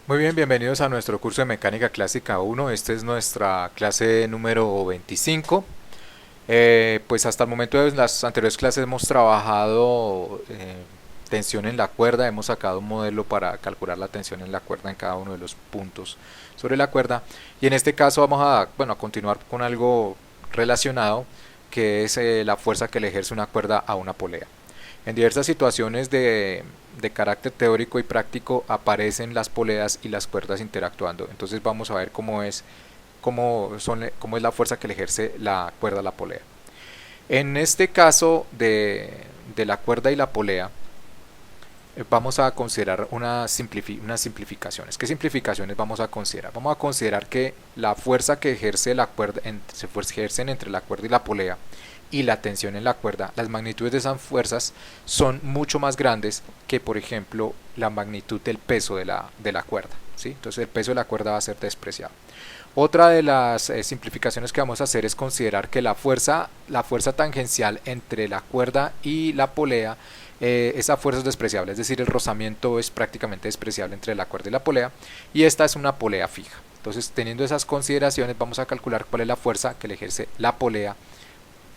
Muy bien, bienvenidos a nuestro curso de Mecánica Clásica 1. Esta es nuestra clase número 25. Pues hasta el momento de las anteriores clases hemos trabajado tensión en la cuerda, hemos sacado un modelo para calcular la tensión en la cuerda en cada uno de los puntos sobre la cuerda. Y en este caso vamos a continuar con algo relacionado, que es la fuerza que le ejerce una cuerda a una polea. En diversas situaciones de carácter teórico y práctico aparecen las poleas y las cuerdas interactuando. Entonces vamos a ver cómo es la fuerza que le ejerce la cuerda a la polea. En este caso de la cuerda y la polea, vamos a considerar unas simplificaciones. ¿Qué simplificaciones vamos a considerar? Vamos a considerar que la fuerza que ejerce la cuerda, se ejercen entre la cuerda y la polea, y la tensión en la cuerda, las magnitudes de esas fuerzas son mucho más grandes que, por ejemplo, la magnitud del peso de la cuerda. ¿Sí? Entonces el peso de la cuerda va a ser despreciable. Otra de las simplificaciones que vamos a hacer es considerar que la fuerza tangencial entre la cuerda y la polea, esa fuerza es despreciable, es decir, el rozamiento es prácticamente despreciable entre la cuerda y la polea, y esta es una polea fija. Entonces, teniendo esas consideraciones, vamos a calcular cuál es la fuerza que le ejerce la polea,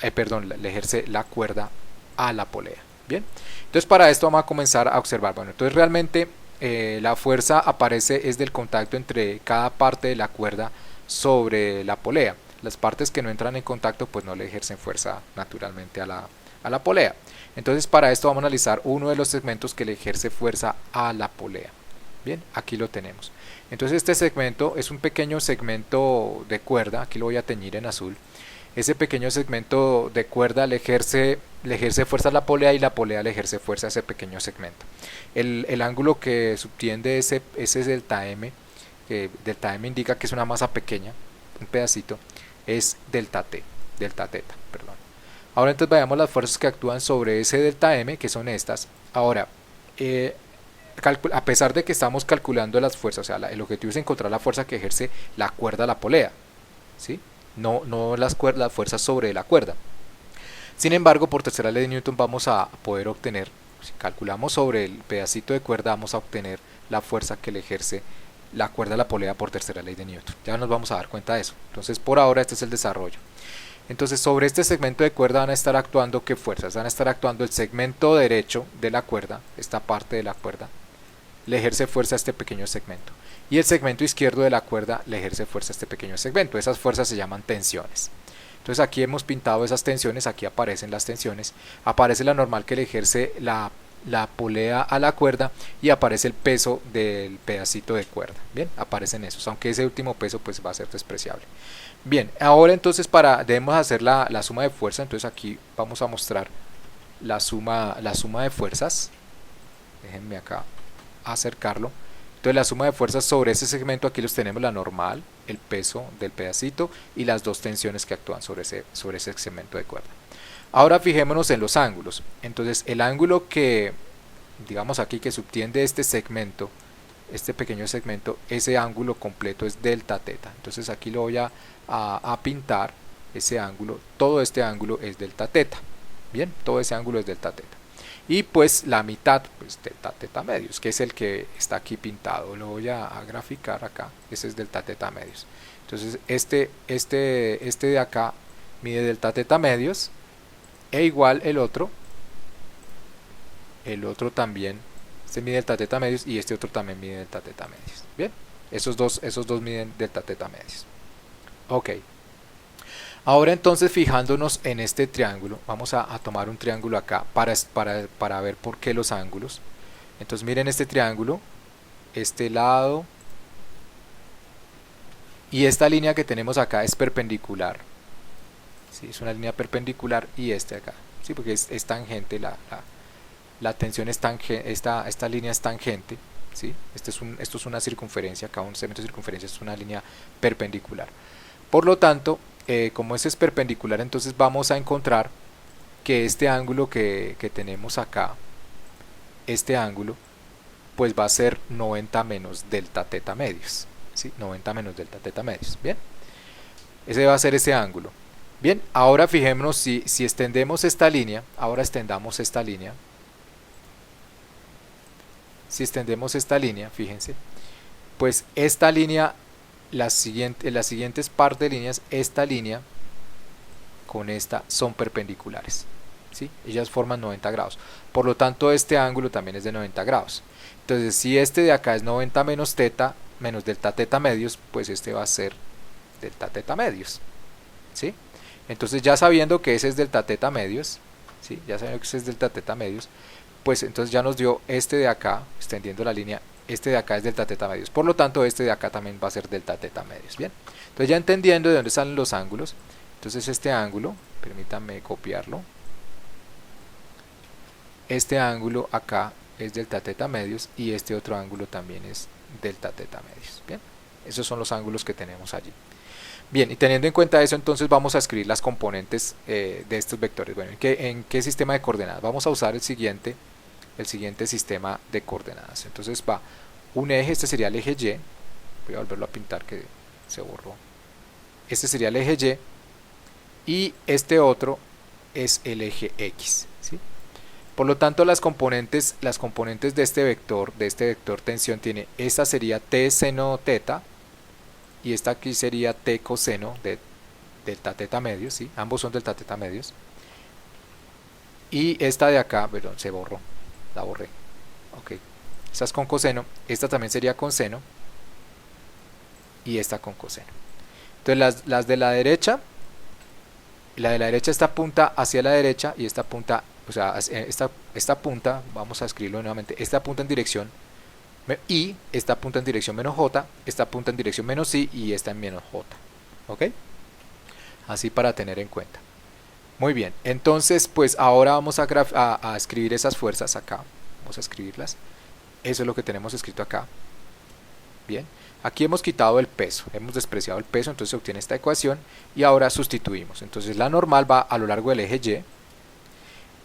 le ejerce la cuerda a la polea. Bien, entonces para esto vamos a comenzar a observar. Bueno, entonces realmente la fuerza aparece es del contacto entre cada parte de la cuerda sobre la polea. Las partes que no entran en contacto pues no le ejercen fuerza naturalmente a la polea. Entonces para esto vamos a analizar uno de los segmentos que le ejerce fuerza a la polea. Bien, aquí lo tenemos. Entonces este segmento es un pequeño segmento de cuerda, aquí lo voy a teñir en azul. Ese pequeño segmento de cuerda le ejerce fuerza a la polea, y la polea le ejerce fuerza a ese pequeño segmento. El ángulo que subtiende ese delta M, que delta M indica que es una masa pequeña, un pedacito, es delta T, delta teta, perdón. Ahora entonces veamos las fuerzas que actúan sobre ese delta M, que son estas. Ahora, eh, a pesar de que estamos calculando las fuerzas, o sea, el objetivo es encontrar la fuerza que ejerce la cuerda a la polea, ¿sí? No las fuerzas sobre la cuerda. Sin embargo, por tercera ley de Newton vamos a poder obtener, si calculamos sobre el pedacito de cuerda, vamos a obtener la fuerza que le ejerce la cuerda a la polea por tercera ley de Newton. Ya nos vamos a dar cuenta de eso. Entonces, por ahora, este es el desarrollo. Entonces, sobre este segmento de cuerda van a estar actuando ¿qué fuerzas? Van a estar actuando el segmento derecho de la cuerda, esta parte de la cuerda, le ejerce fuerza a este pequeño segmento. Y el segmento izquierdo de la cuerda le ejerce fuerza a este pequeño segmento. Esas fuerzas se llaman tensiones. Entonces aquí hemos pintado esas tensiones, aquí aparecen las tensiones, aparece la normal que le ejerce la polea a la cuerda, y aparece el peso del pedacito de cuerda. Bien, aparecen esos, aunque ese último peso pues va a ser despreciable. Bien, ahora entonces debemos hacer la suma de fuerza. Entonces aquí vamos a mostrar la suma de fuerzas. Déjenme acá acercarlo. Entonces la suma de fuerzas sobre ese segmento, aquí los tenemos: la normal, el peso del pedacito y las dos tensiones que actúan sobre ese segmento de cuerda. Ahora fijémonos en los ángulos. Entonces el ángulo que, digamos aquí, que subtiende este segmento, este pequeño segmento, ese ángulo completo es delta teta. Entonces aquí lo voy a pintar, ese ángulo, todo este ángulo es delta teta. Bien, todo ese ángulo es delta teta. Y pues la mitad, pues delta teta medios, que es el que está aquí pintado. Lo voy a graficar acá. Ese es delta teta medios. Entonces este de acá mide delta teta medios, e igual el otro también, este mide delta teta medios, y este otro también mide delta teta medios. Bien, esos dos miden delta teta medios. Ok. Ahora entonces, fijándonos en este triángulo, vamos a tomar un triángulo acá para ver por qué los ángulos. Entonces miren este triángulo, este lado y esta línea que tenemos acá es perpendicular. ¿Sí? Es una línea perpendicular, y este acá, ¿sí? Porque es tangente, la tensión es tangente, esta línea es tangente. ¿Sí? Esto es una circunferencia, acá un segmento de circunferencia es una línea perpendicular. Por lo tanto, como ese es perpendicular, entonces vamos a encontrar que este ángulo que tenemos acá, este ángulo, pues va a ser 90 menos delta teta medios. ¿Sí? 90 menos delta teta medios. Bien, ese va a ser ese ángulo. Bien, ahora fijémonos, si extendemos esta línea, ahora extendamos esta línea. Si extendemos esta línea, fíjense, pues esta línea, las siguientes par de líneas, esta línea con esta son perpendiculares, ¿sí? Ellas forman 90 grados, por lo tanto este ángulo también es de 90 grados. Entonces si este de acá es 90 menos teta menos delta teta medios, pues este va a ser delta teta medios, ¿sí? Entonces ya sabiendo que ese es delta teta medios, ¿sí? Ya sabiendo que ese es delta teta medios, pues entonces ya nos dio este de acá, extendiendo la línea, este de acá es delta teta medios, por lo tanto este de acá también va a ser delta teta medios. Bien, entonces ya entendiendo de dónde salen los ángulos, entonces este ángulo, permítanme copiarlo, este ángulo acá es delta teta medios y este otro ángulo también es delta teta medios. Bien, esos son los ángulos que tenemos allí. Bien, y teniendo en cuenta eso, entonces vamos a escribir las componentes de estos vectores. Bueno, ¿en qué sistema de coordenadas? Vamos a usar el siguiente sistema de coordenadas. Entonces va un eje, este sería el eje Y, voy a volverlo a pintar que se borró. Este sería el eje Y y este otro es el eje X, ¿sí? Por lo tanto, las componentes de este vector tensión tiene, esta sería t seno teta y esta aquí sería t coseno de delta teta medios, ¿sí? Ambos son delta teta medios. Y esta de acá, perdón, se borró, la borré. Ok, esta es con coseno, esta también sería con seno y esta con coseno. Entonces las de la derecha, esta punta hacia la derecha y esta punta, o sea, esta punta, vamos a escribirlo nuevamente, esta punta en dirección y esta punta en dirección menos j, esta punta en dirección menos i y esta en menos j. ¿Ok? Así para tener en cuenta. Muy bien, entonces pues ahora vamos a escribir esas fuerzas acá. Vamos a escribirlas. Eso es lo que tenemos escrito acá. Bien, aquí hemos quitado el peso, hemos despreciado el peso, entonces se obtiene esta ecuación y ahora sustituimos. Entonces la normal va a lo largo del eje Y.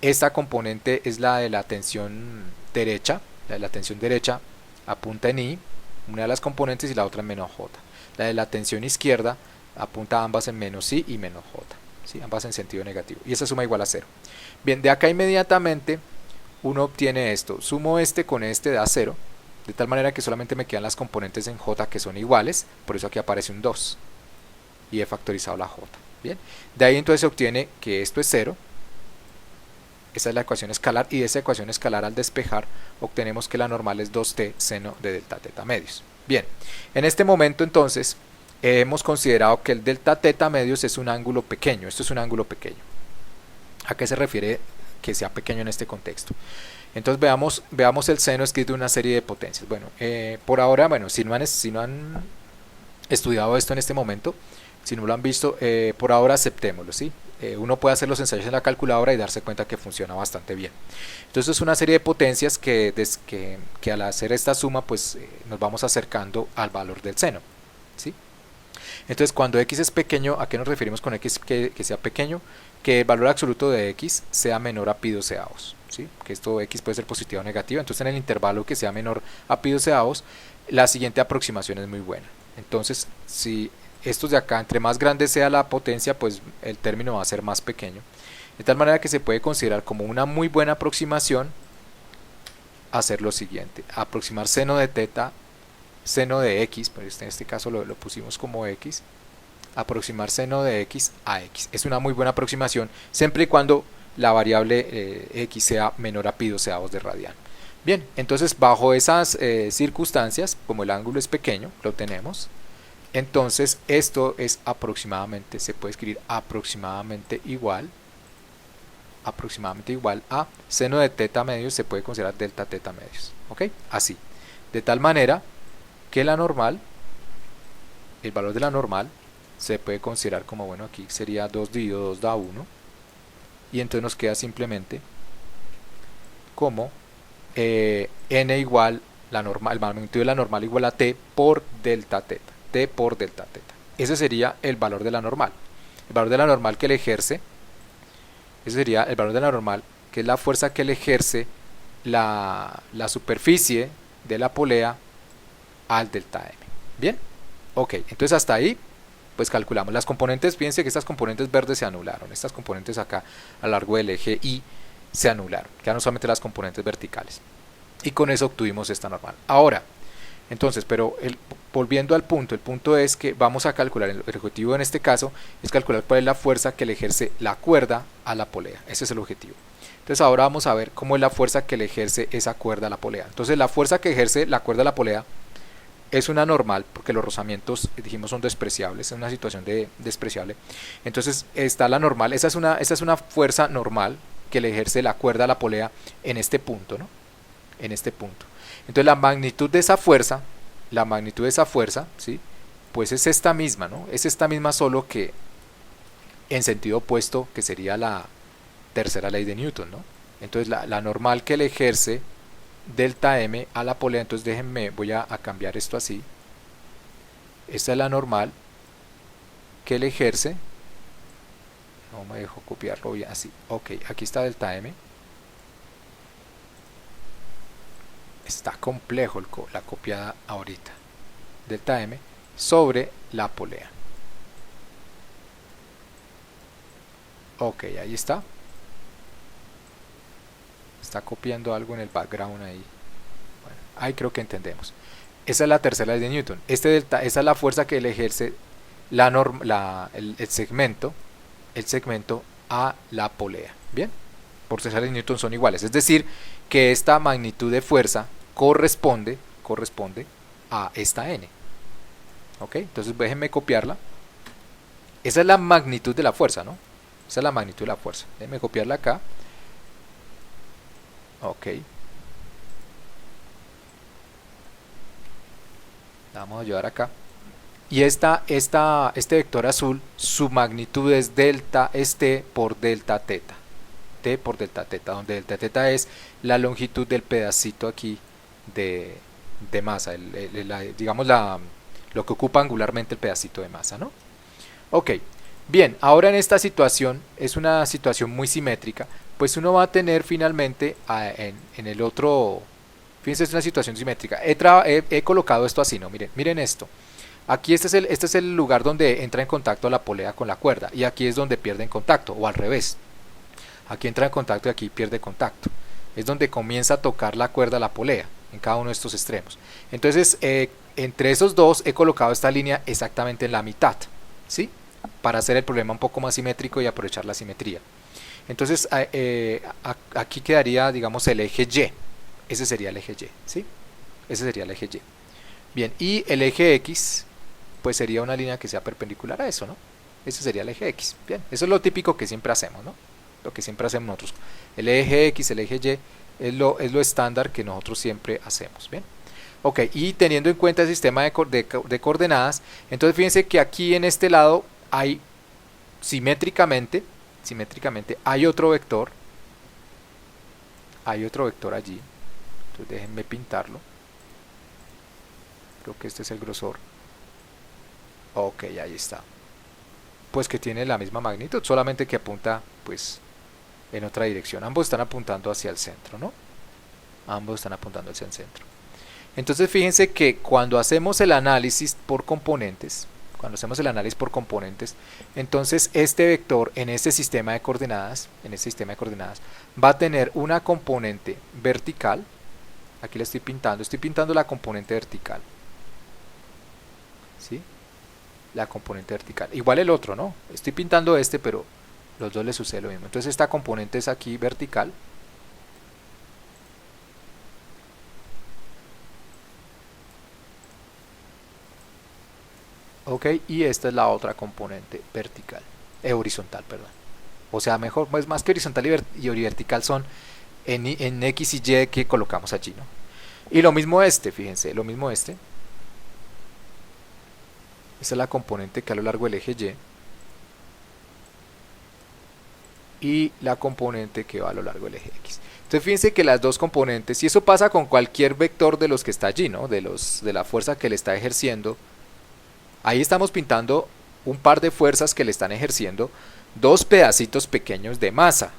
Esta componente es la de la tensión derecha. La de la tensión derecha apunta en I, una de las componentes, y la otra en menos J. La de la tensión izquierda apunta ambas en menos I y menos J, ¿sí? Ambas en sentido negativo. Y esa suma igual a 0. Bien, de acá inmediatamente uno obtiene esto. Sumo este con este da 0, de tal manera que solamente me quedan las componentes en J que son iguales, por eso aquí aparece un 2. Y he factorizado la J. Bien, de ahí entonces se obtiene que esto es 0. Esta es la ecuación escalar y de esa ecuación escalar al despejar obtenemos que la normal es 2t seno de delta teta medios. Bien, en este momento entonces hemos considerado que el delta teta medios es un ángulo pequeño. Esto es un ángulo pequeño. ¿A qué se refiere que sea pequeño en este contexto? Entonces veamos el seno escrito en una serie de potencias. Bueno, por ahora, bueno, si no han estudiado esto en este momento, si no lo han visto, por ahora aceptémoslo, ¿sí? Uno puede hacer los ensayos en la calculadora y darse cuenta que funciona bastante bien. Entonces es una serie de potencias que al hacer esta suma pues nos vamos acercando al valor del seno, ¿sí? Entonces cuando x es pequeño, ¿a qué nos referimos con x que sea pequeño? Que el valor absoluto de x sea menor a pi doceavos, ¿sí? Que esto x puede ser positivo o negativo. Entonces en el intervalo que sea menor a pi doceavos, la siguiente aproximación es muy buena. Entonces si estos de acá, entre más grande sea la potencia, pues el término va a ser más pequeño. De tal manera que se puede considerar como una muy buena aproximación hacer lo siguiente: aproximar seno de teta, seno de x, pues en este caso lo pusimos como x, aproximar seno de x a x. Es una muy buena aproximación siempre y cuando la variable x sea menor a pi doceavos de radiano. Bien, entonces bajo esas circunstancias, como el ángulo es pequeño, lo tenemos. Entonces esto es aproximadamente, se puede escribir aproximadamente igual a seno de teta medios, se puede considerar delta teta medios. ¿Ok? Así. De tal manera que la normal, el valor de la normal, se puede considerar como, bueno, aquí sería 2 dividido 2 da 1. Y entonces nos queda simplemente como n igual, la normal, el magnitud de la normal igual a t por delta teta. T por delta teta. Ese sería el valor de la normal. El valor de la normal que le ejerce, ese sería el valor de la normal, que es la fuerza que le ejerce la superficie de la polea al delta m. Bien, ok, entonces hasta ahí pues calculamos las componentes. Fíjense que estas componentes verdes se anularon, estas componentes acá a lo largo del eje Y se anularon, quedaron solamente las componentes verticales y con eso obtuvimos esta normal. Ahora Entonces, pero volviendo al punto, el punto es que vamos a calcular, el objetivo en este caso es calcular cuál es la fuerza que le ejerce la cuerda a la polea. Ese es el objetivo. Entonces ahora vamos a ver cómo es la fuerza que le ejerce esa cuerda a la polea. Entonces la fuerza que ejerce la cuerda a la polea es una normal, porque los rozamientos, dijimos, son despreciables, es una situación despreciable. Entonces está la normal, esa es una fuerza normal que le ejerce la cuerda a la polea en este punto, ¿no? En este punto. Entonces la magnitud de esa fuerza, ¿sí? Pues es esta misma, ¿no? Es esta misma, solo que en sentido opuesto, que sería la tercera ley de Newton, ¿no? Entonces la normal que le ejerce delta M a la polea, entonces déjenme, voy a cambiar esto así. Esta es la normal que le ejerce, no me dejo copiarlo bien, así, ok, aquí está delta M. Está complejo la copiada ahorita. Delta M sobre la polea. Ok, ahí está. Está copiando algo en el background ahí. Bueno, ahí creo que entendemos. Esa es la tercera ley de Newton. Delta, esa es la fuerza que le ejerce el segmento a la polea. Bien, por tercera ley de Newton son iguales. Es decir, que esta magnitud de fuerza corresponde a esta n. Ok, entonces déjenme copiarla. Esa es la magnitud de la fuerza, ¿no? Esa es la magnitud de la fuerza. Déjenme copiarla acá. Ok. La vamos a llevar acá. Y este vector azul, su magnitud es delta T por delta teta. T por delta teta, donde delta teta es la longitud del pedacito aquí de masa, digamos lo que ocupa angularmente el pedacito de masa, ¿no? Ok, bien, ahora en esta situación, es una situación muy simétrica, pues uno va a tener finalmente en el otro, fíjense, es una situación simétrica. He colocado esto así, ¿no? Miren esto. Aquí este es el lugar donde entra en contacto la polea con la cuerda, y aquí es donde pierden contacto, o al revés. Aquí entra en contacto y aquí pierde contacto. Es donde comienza a tocar la cuerda la polea, en cada uno de estos extremos. Entonces, entre esos dos he colocado esta línea exactamente en la mitad, ¿sí? Para hacer el problema un poco más simétrico y aprovechar la simetría. Entonces, aquí quedaría, digamos, el eje Y. Ese sería el eje Y, ¿sí? Ese sería el eje Y. Bien, y el eje X, pues sería una línea que sea perpendicular a eso, ¿no? Ese sería el eje X. Bien, eso es lo típico que siempre hacemos, ¿no? Lo que siempre hacemos nosotros. El eje X, el eje Y, es lo estándar que nosotros siempre hacemos. Bien. Ok, y teniendo en cuenta el sistema de coordenadas, entonces fíjense que aquí en este lado hay simétricamente hay otro vector allí. Entonces déjenme pintarlo. Creo que este es el grosor. Ok, ahí está. Pues que tiene la misma magnitud, solamente que apunta pues en otra dirección. Ambos están apuntando hacia el centro, ¿no? Ambos están apuntando hacia el centro. Entonces fíjense que cuando hacemos el análisis por componentes, entonces este vector en este sistema de coordenadas, va a tener una componente vertical. Aquí la estoy pintando la componente vertical. ¿Sí? La componente vertical. Igual el otro, ¿no? Estoy pintando este, pero los dos les sucede lo mismo. Entonces esta componente es aquí vertical. Ok, y esta es la otra componente vertical, horizontal, perdón. O sea, mejor, pues más que horizontal y vertical son en X y Y que colocamos allí, ¿no? Y lo mismo fíjense, lo mismo esta es la componente que a lo largo del eje Y y la componente que va a lo largo del eje X. Entonces fíjense que las dos componentes, y eso pasa con cualquier vector de los que está allí, ¿no? De la fuerza que le está ejerciendo. Ahí estamos pintando un par de fuerzas que le están ejerciendo dos pedacitos pequeños de masa,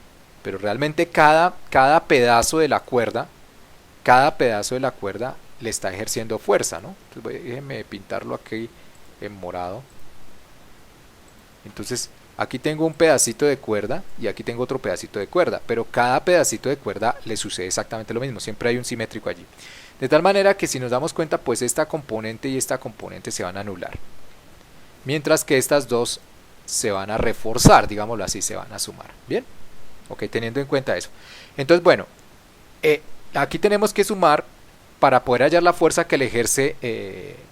pero realmente cada pedazo de la cuerda, le está ejerciendo fuerza, ¿no? Entonces déjenme pintarlo aquí en morado. Entonces Aquí tengo un pedacito de cuerda y aquí tengo otro pedacito de cuerda, pero cada pedacito de cuerda le sucede exactamente lo mismo, siempre hay un simétrico allí. De tal manera que si nos damos cuenta, pues esta componente y esta componente se van a anular, mientras que estas dos se van a reforzar, digámoslo así, se van a sumar. Bien, ok, teniendo en cuenta eso. Entonces, bueno, aquí tenemos que sumar para poder hallar la fuerza que le ejerce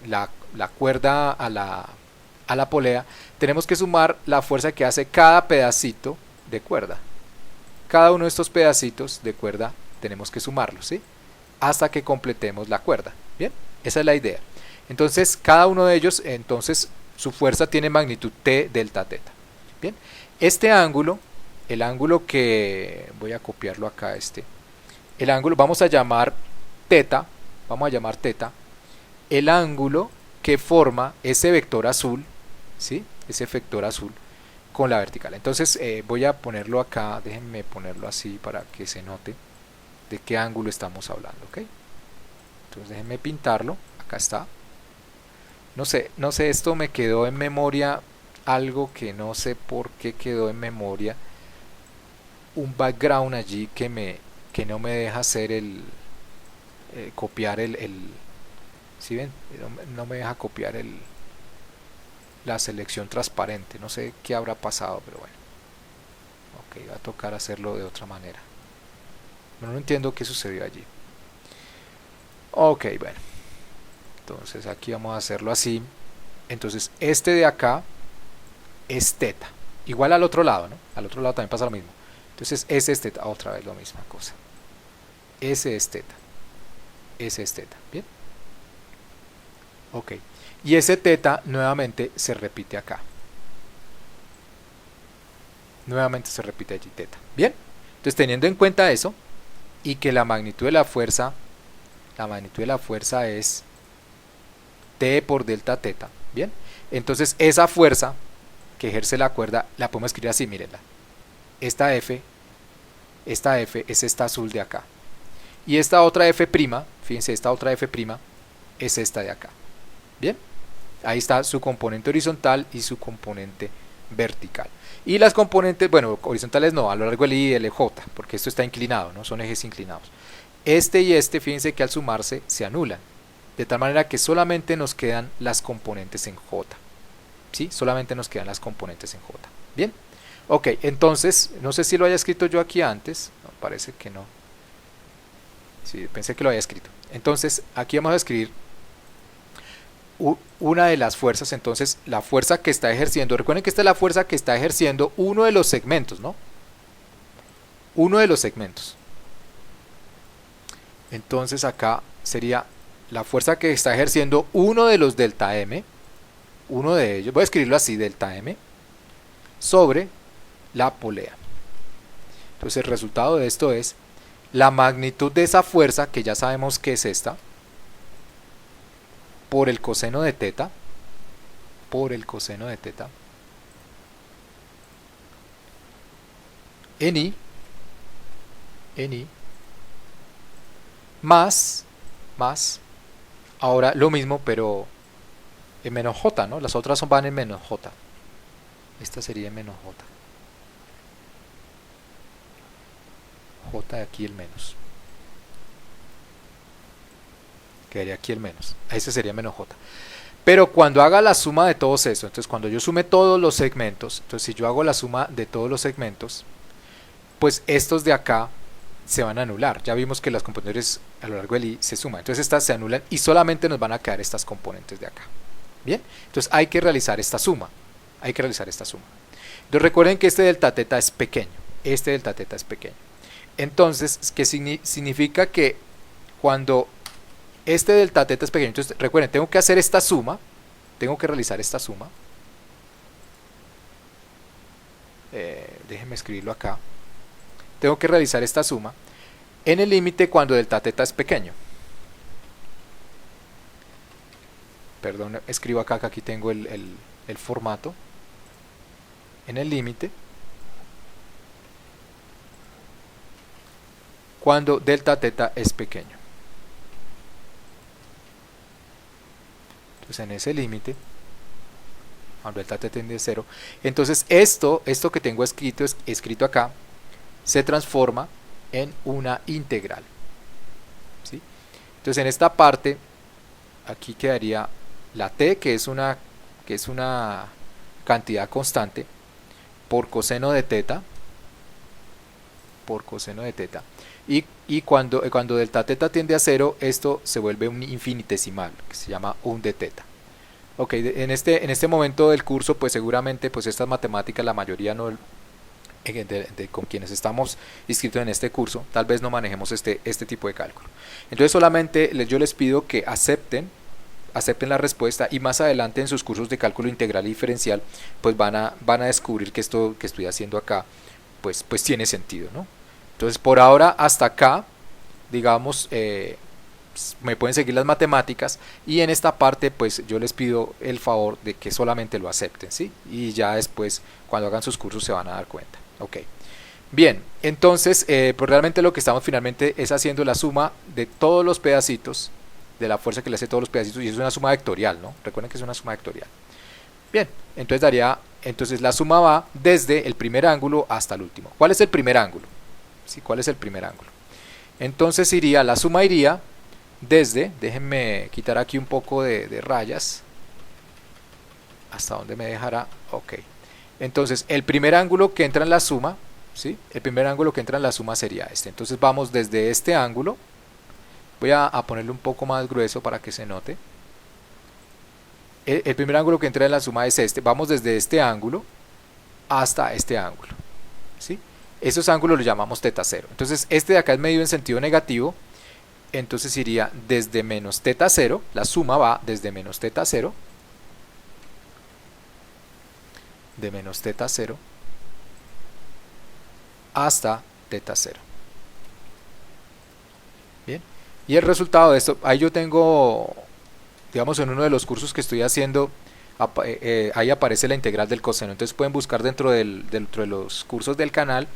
la cuerda a la polea. Tenemos que sumar la fuerza que hace cada pedacito de cuerda. Cada uno de estos pedacitos de cuerda tenemos que sumarlos, ¿sí? Hasta que completemos la cuerda. Bien, esa es la idea. Entonces, cada uno de ellos, entonces, su fuerza tiene magnitud T delta teta. Bien, este ángulo, el ángulo que voy a copiarlo acá, el ángulo vamos a llamar teta, el ángulo que forma ese vector azul, ¿sí? Ese vector azul con la vertical. Entonces voy a ponerlo acá, déjenme ponerlo así para que se note de qué ángulo estamos hablando, ¿ok? Entonces déjenme pintarlo, acá está. No sé, esto me quedó en memoria, algo que no sé por qué quedó en memoria, un background allí que no me deja hacer copiar ¿sí ven? No me deja copiar la selección transparente, no sé qué habrá pasado, pero bueno, ok, va a tocar hacerlo de otra manera. No entiendo qué sucedió allí. Ok, bueno, entonces aquí vamos a hacerlo así. Entonces este de acá es teta, igual al otro lado, ¿no? Al otro lado también pasa lo mismo. Entonces ese es teta, otra vez la misma cosa. Ese es teta, ese es teta, ¿bien? Ok, y ese teta nuevamente se repite acá. Nuevamente se repite allí teta, ¿bien? Entonces teniendo en cuenta eso y que la magnitud de la fuerza es T por delta teta, ¿bien? Entonces esa fuerza que ejerce la cuerda la podemos escribir así, mírenla. Esta F es esta azul de acá. Y esta otra F', fíjense, esta otra F' es esta de acá. Bien, ahí está su componente horizontal y su componente vertical. Y las componentes, bueno, horizontales no, a lo largo del I y el J, porque esto está inclinado, ¿no? Son ejes inclinados. Este y este, fíjense que al sumarse se anulan, de tal manera que solamente nos quedan las componentes en J. ¿Sí? Solamente nos quedan las componentes en J. Bien, ok, entonces, no sé si lo haya escrito yo aquí antes, no, parece que no. Sí, pensé que lo había escrito. Entonces, aquí vamos a escribir una de las fuerzas, entonces la fuerza que está ejerciendo, recuerden que esta es la fuerza que está ejerciendo uno de los segmentos, ¿no? Uno de los segmentos. Entonces acá sería la fuerza que está ejerciendo uno de los delta M, uno de ellos, voy a escribirlo así, delta M, sobre la polea. Entonces el resultado de esto es la magnitud de esa fuerza, que ya sabemos que es esta, por el coseno de teta, en I, más, ahora lo mismo, pero en menos J, ¿no? Las otras van en menos J. Esta sería en menos J. J de aquí el menos. Quedaría aquí el menos. Ese sería menos J. Pero cuando haga la suma de todos eso, entonces cuando yo sume todos los segmentos, entonces si yo hago la suma de todos los segmentos, pues estos de acá se van a anular. Ya vimos que las componentes a lo largo del I se suman. Entonces estas se anulan y solamente nos van a quedar estas componentes de acá. Bien, entonces hay que realizar esta suma. Entonces recuerden que este delta teta es pequeño. Entonces, ¿qué significa? Que cuando este delta teta es pequeño, entonces recuerden, tengo que hacer esta suma, tengo que realizar esta suma. Déjenme escribirlo acá. Tengo que realizar esta suma en el límite cuando delta teta es pequeño. Perdón, escribo acá, que aquí tengo el formato. En el límite cuando delta teta es pequeño. Entonces en ese límite cuando delta t tiende a 0, entonces esto que tengo escrito acá se transforma en una integral, ¿sí? Entonces en esta parte aquí quedaría la t, que es una cantidad constante, por coseno de teta, y cuando delta teta tiende a 0, esto se vuelve un infinitesimal, que se llama 1 de teta. Ok, en este momento del curso, pues seguramente pues estas matemáticas, la mayoría no, con quienes estamos inscritos en este curso, tal vez no manejemos este tipo de cálculo. Entonces solamente yo les pido que acepten la respuesta, y más adelante en sus cursos de cálculo integral y diferencial pues van a descubrir que esto que estoy haciendo acá pues tiene sentido, ¿no? Entonces por ahora hasta acá, digamos, me pueden seguir las matemáticas, y en esta parte pues yo les pido el favor de que solamente lo acepten, ¿sí? Y ya después cuando hagan sus cursos se van a dar cuenta. Ok, bien, entonces pues realmente lo que estamos finalmente es haciendo la suma de todos los pedacitos de la fuerza que le hace todos los pedacitos, y es una suma vectorial, ¿no? Recuerden que es una suma vectorial. Bien, entonces la suma va desde el primer ángulo hasta el último. ¿Cuál es el primer ángulo? ¿Sí? ¿Cuál es el primer ángulo? Entonces la suma iría desde, déjenme quitar aquí un poco de rayas, hasta donde me dejará. Ok, entonces el primer ángulo que entra en la suma, ¿sí? El primer ángulo que entra en la suma sería este. Entonces vamos desde este ángulo, voy a ponerle un poco más grueso para que se note. El primer ángulo que entra en la suma es este. Vamos desde este ángulo hasta este ángulo, ¿sí? Esos ángulos los llamamos teta 0. Entonces este de acá es medido en sentido negativo, entonces iría desde menos teta 0, la suma va desde menos teta 0, de menos teta 0 hasta teta 0. Bien, y el resultado de esto, ahí yo tengo, digamos, en uno de los cursos que estoy haciendo, ahí aparece la integral del coseno. Entonces pueden buscar dentro de los cursos del canal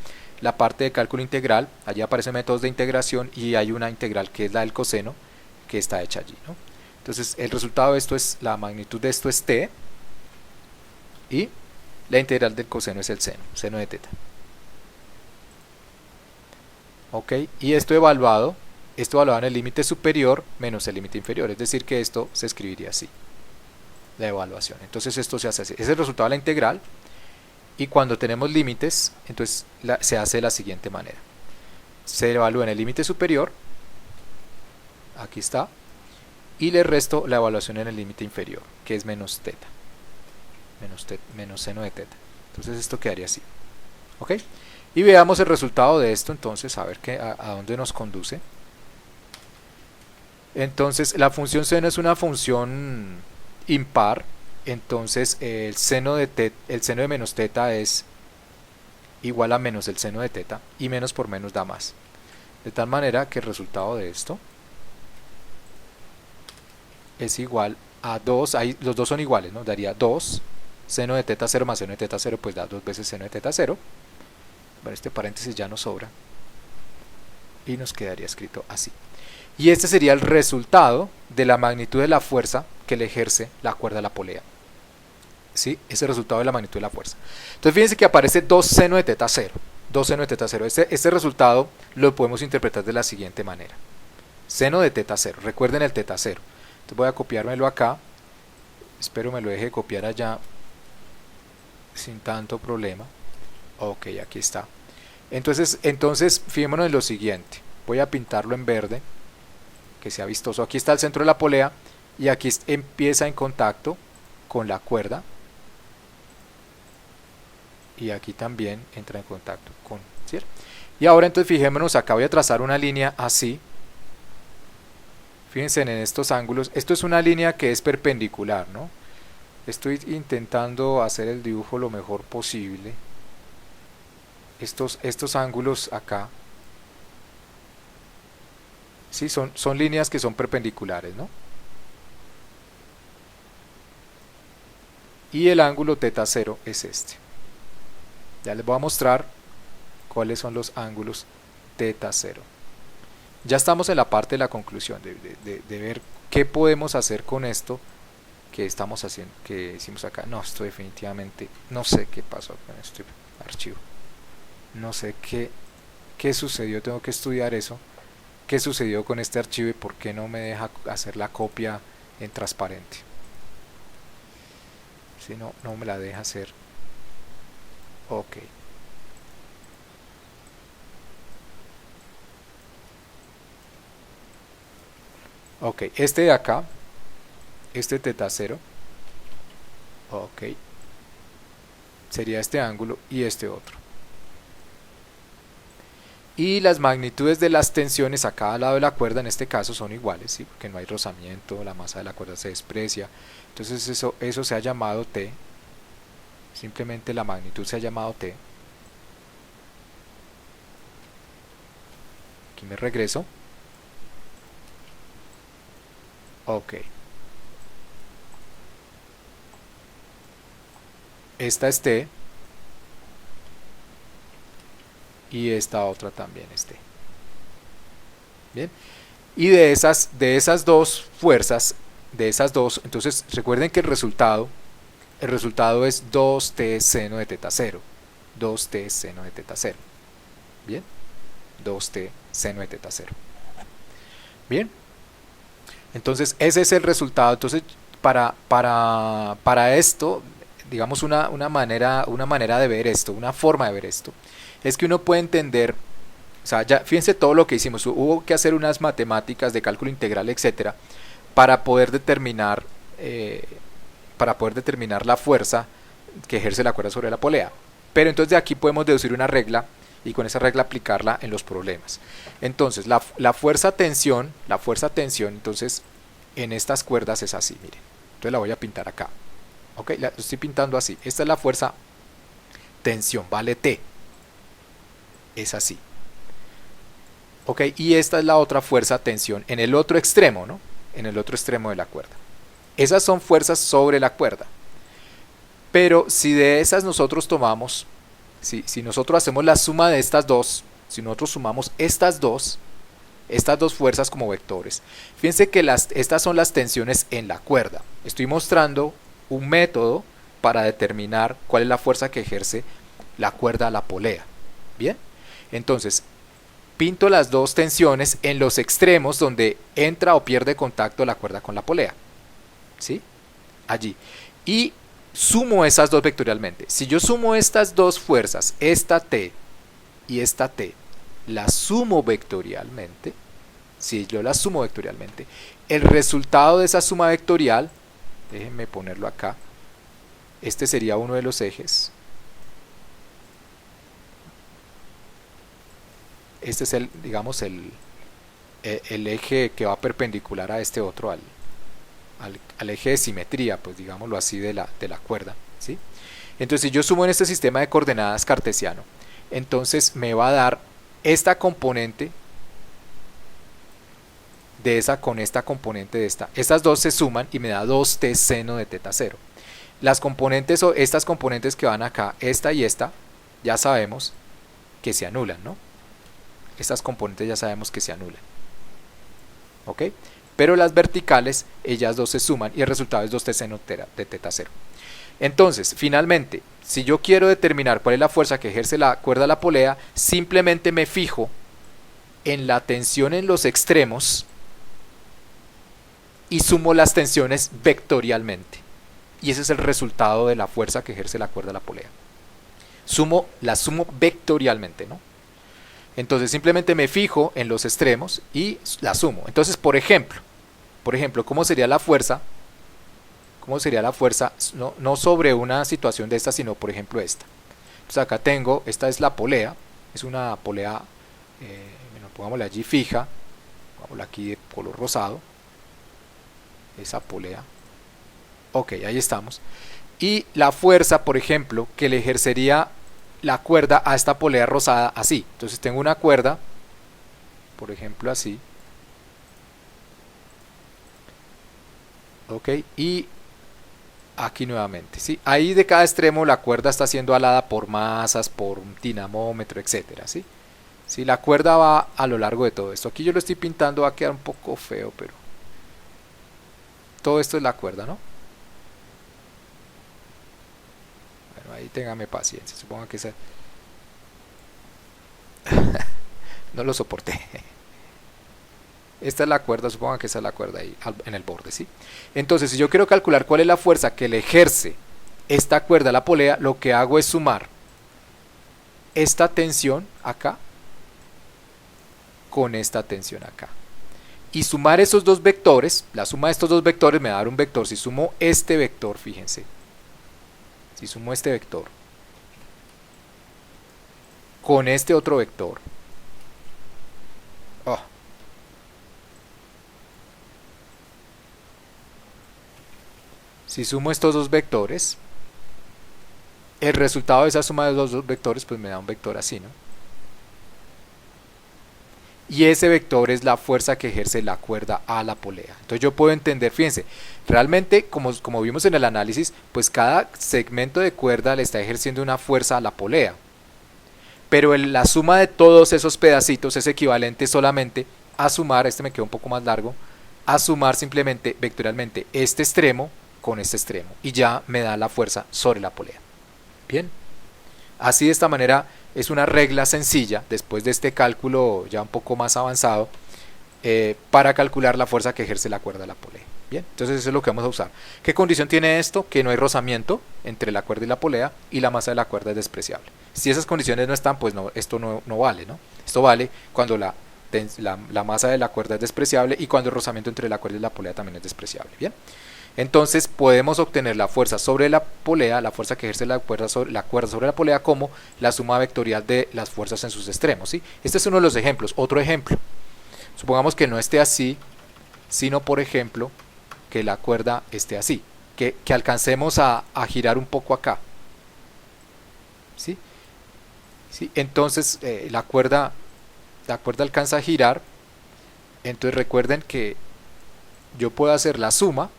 la parte de cálculo integral, allí aparecen métodos de integración, y hay una integral que es la del coseno, que está hecha allí, ¿no? Entonces el resultado de esto es, la magnitud de esto es t, y la integral del coseno es el seno de teta. Ok, y esto evaluado en el límite superior menos el límite inferior, es decir que esto se escribiría así, la evaluación. Entonces esto se hace así, es el resultado de la integral, y cuando tenemos límites, entonces se hace de la siguiente manera: se evalúa en el límite superior, aquí está, y le resto la evaluación en el límite inferior, que es menos teta, menos seno de teta. Entonces esto quedaría así. Ok, y veamos el resultado de esto, entonces a ver a dónde nos conduce. Entonces la función seno es una función impar, entonces el seno de menos teta es igual a menos el seno de teta, y menos por menos da más, de tal manera que el resultado de esto es igual a 2, ahí los dos son iguales, ¿no? Daría 2 seno de teta 0 más seno de teta 0, pues da 2 veces seno de teta 0. Bueno, este paréntesis ya nos sobra, y nos quedaría escrito así. Y este sería el resultado de la magnitud de la fuerza que le ejerce la cuerda a la polea. ¿Sí? Ese resultado de la magnitud de la fuerza. Entonces fíjense que aparece 2 seno de teta 0. 2 seno de teta 0. Este resultado lo podemos interpretar de la siguiente manera: seno de teta 0. Recuerden el teta 0. Entonces voy a copiármelo acá. Espero me lo deje copiar allá sin tanto problema. Ok, aquí está. Entonces fijémonos en lo siguiente. Voy a pintarlo en verde, que sea vistoso. Aquí está el centro de la polea, y aquí empieza en contacto con la cuerda, y aquí también entra en contacto con, ¿cierto? Y ahora entonces fijémonos, acá voy a trazar una línea así. Fíjense en estos ángulos. Esto es una línea que es perpendicular, ¿no? Estoy intentando hacer el dibujo lo mejor posible. Estos ángulos acá, ¿sí? Son líneas que son perpendiculares, ¿no? Y el ángulo teta 0 es este. Ya les voy a mostrar cuáles son los ángulos teta 0. Ya estamos en la parte de la conclusión, de ver qué podemos hacer con esto que estamos haciendo, que hicimos acá. No, esto definitivamente, no sé qué pasó con este archivo. No sé qué sucedió, tengo que estudiar eso. ¿Qué sucedió con este archivo y por qué no me deja hacer la copia en transparente? Si no, no me la deja hacer. Ok. Ok, este de acá, este teta 0, ok, sería este ángulo y este otro. Y las magnitudes de las tensiones a cada lado de la cuerda en este caso son iguales, ¿sí? Porque no hay rozamiento, la masa de la cuerda se desprecia. Entonces eso se ha llamado T. Simplemente la magnitud se ha llamado T. Aquí me regreso. Ok. Esta es T. Y esta otra también es T. Bien. Y de esas dos fuerzas, de esas dos, entonces recuerden que el resultado es 2t seno de teta 0. 2t seno de teta 0. Bien. 2t seno de teta 0. Bien. Entonces ese es el resultado. Entonces para esto, digamos una manera de ver esto, una forma de ver esto, es que uno puede entender, o sea, ya fíjense todo lo que hicimos, hubo que hacer unas matemáticas de cálculo integral, etcétera, para poder determinar la fuerza que ejerce la cuerda sobre la polea. Pero entonces de aquí podemos deducir una regla y con esa regla aplicarla en los problemas. Entonces la fuerza tensión, entonces en estas cuerdas es así, miren. Entonces la voy a pintar acá. Ok, la estoy pintando así. Esta es la fuerza tensión, vale T. Es así. Ok, y esta es la otra fuerza tensión en el otro extremo, ¿no? En el otro extremo de la cuerda. Esas son fuerzas sobre la cuerda. Pero si de esas nosotros tomamos, si nosotros hacemos la suma de estas dos, si nosotros sumamos estas dos fuerzas como vectores, fíjense que estas son las tensiones en la cuerda. Estoy mostrando un método para determinar cuál es la fuerza que ejerce la cuerda a la polea. Bien, entonces pinto las dos tensiones en los extremos donde entra o pierde contacto la cuerda con la polea. ¿Sí? Allí. Y sumo esas dos vectorialmente. Si yo sumo estas dos fuerzas, esta T y esta T, las sumo vectorialmente, si yo las sumo vectorialmente, el resultado de esa suma vectorial, déjenme ponerlo acá, este sería uno de los ejes, este es digamos el eje que va perpendicular a este otro, al eje de simetría, pues digámoslo así, de la cuerda, ¿sí? Entonces si yo sumo en este sistema de coordenadas cartesiano, entonces me va a dar esta componente de esa con esta componente de esta. Estas dos se suman y me da 2t seno de teta 0. Las componentes o estas componentes que van acá, esta y esta, ya sabemos que se anulan, ¿no? Estas componentes ya sabemos que se anulan. ¿Ok? Pero las verticales, ellas dos se suman y el resultado es 2t seno de teta 0. Entonces, finalmente, si yo quiero determinar cuál es la fuerza que ejerce la cuerda a la polea, simplemente me fijo en la tensión en los extremos y sumo las tensiones vectorialmente. Y ese es el resultado de la fuerza que ejerce la cuerda a la polea. La sumo vectorialmente, ¿no? Entonces simplemente me fijo en los extremos y la sumo. Entonces, por ejemplo, ¿cómo sería la fuerza? ¿Cómo sería la fuerza? No sobre una situación de esta, sino por ejemplo esta. Entonces acá tengo, esta es la polea, es una polea, bueno, pongámosla allí fija, pongámosla aquí de color rosado, esa polea. Ok, ahí estamos. Y la fuerza, por ejemplo, que le ejercería la cuerda a esta polea rosada así. Entonces tengo una cuerda, por ejemplo así. Ok, y aquí nuevamente, ¿sí? Ahí de cada extremo la cuerda está siendo alada por masas, por un dinamómetro, etcétera, ¿sí? ¿Sí? La cuerda va a lo largo de todo esto. Aquí yo lo estoy pintando, va a quedar un poco feo, pero todo esto es la cuerda, ¿no? ahí téngame paciencia, supongo que esa... no lo soporté. Esta es la cuerda, supongo que esa es la cuerda ahí en el borde, ¿sí? Entonces, si yo quiero calcular cuál es la fuerza que le ejerce esta cuerda a la polea, lo que hago es sumar esta tensión acá con esta tensión acá. Y sumar esos dos vectores, la suma de estos dos vectores me va a dar un vector. Si sumo este vector, fíjense, si sumo este vector con este otro vector, oh, si sumo estos dos vectores, el resultado de esa suma de los dos vectores pues me da un vector así, ¿no? Y ese vector es la fuerza que ejerce la cuerda a la polea. Entonces yo puedo entender, fíjense, realmente como vimos en el análisis, pues cada segmento de cuerda le está ejerciendo una fuerza a la polea. Pero la suma de todos esos pedacitos es equivalente solamente a sumar, este me quedó un poco más largo, a sumar simplemente vectorialmente este extremo con este extremo. Y ya me da la fuerza sobre la polea. Bien, así de esta manera es una regla sencilla después de este cálculo ya un poco más avanzado para calcular la fuerza que ejerce la cuerda a la polea. Bien, entonces eso es lo que vamos a usar. ¿Qué condición tiene esto? Que no hay rozamiento entre la cuerda y la polea y la masa de la cuerda es despreciable. Si esas condiciones no están, pues no, esto no vale, ¿no? Esto vale cuando la masa de la cuerda es despreciable y cuando el rozamiento entre la cuerda y la polea también es despreciable. Bien. Entonces podemos obtener la fuerza sobre la polea, la fuerza que ejerce la cuerda sobre la polea, como la suma vectorial de las fuerzas en sus extremos, ¿sí? Este es uno de los ejemplos. Otro ejemplo, supongamos que no esté así, sino por ejemplo que la cuerda esté así, que alcancemos a girar un poco acá, ¿sí? ¿Sí? Entonces la cuerda alcanza a girar. Entonces recuerden que yo puedo hacer la suma.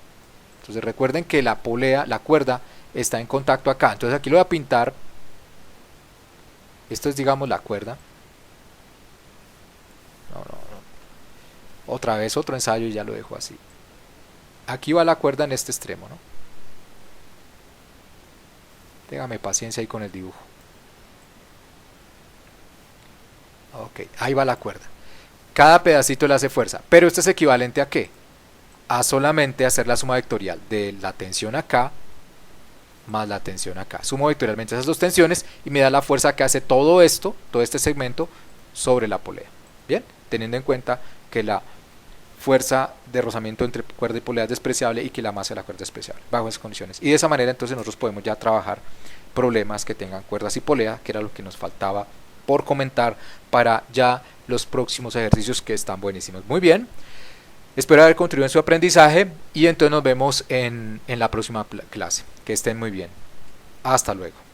Entonces recuerden que la polea, la cuerda, está en contacto acá. Entonces aquí lo voy a pintar. Esto es, digamos, la cuerda. No. Otra vez otro ensayo y ya lo dejo así. Aquí va la cuerda en este extremo, ¿no? Téngame paciencia ahí con el dibujo. Ok, ahí va la cuerda. Cada pedacito le hace fuerza. Pero esto es equivalente ¿a qué? A solamente hacer la suma vectorial de la tensión acá más la tensión acá. Sumo vectorialmente esas dos tensiones y me da la fuerza que hace todo esto, todo este segmento sobre la polea. Bien, teniendo en cuenta que la fuerza de rozamiento entre cuerda y polea es despreciable y que la masa de la cuerda es despreciable bajo esas condiciones. Y de esa manera entonces nosotros podemos ya trabajar problemas que tengan cuerdas y polea, que era lo que nos faltaba por comentar para ya los próximos ejercicios que están buenísimos. Muy bien. Espero haber contribuido en su aprendizaje y entonces nos vemos en la próxima clase. Que estén muy bien. Hasta luego.